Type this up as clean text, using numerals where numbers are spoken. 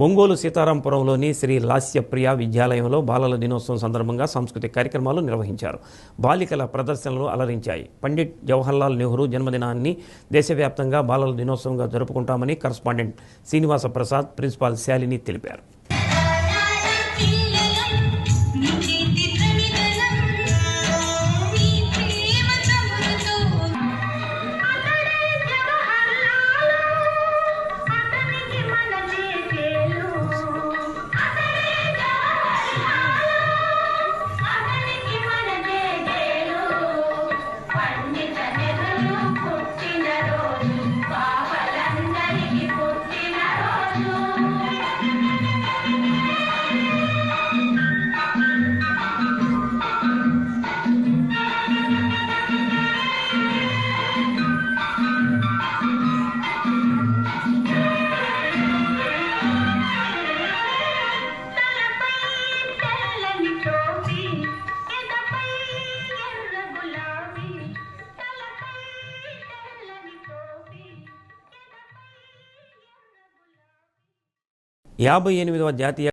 ఒంగోలు సీతారాంపురంలోని శ్రీ లాస్యప్రియ విద్యాలయంలో బాలల దినోత్సవం సందర్భంగా సాంస్కృతిక కార్యక్రమాలు నిర్వహించారు. బాలికల ప్రదర్శనలు అలరించాయి. పండిట్ జవహర్లాల్ నెహ్రూ జన్మదినాన్ని దేశవ్యాప్తంగా బాలల దినోత్సవంగా జరుపుకుంటామని కరస్పాండెంట్ శ్రీనివాస ప్రసాద్, ప్రిన్సిపాల్ శాలిని తెలిపారు. యాభై 58వ జాతీయ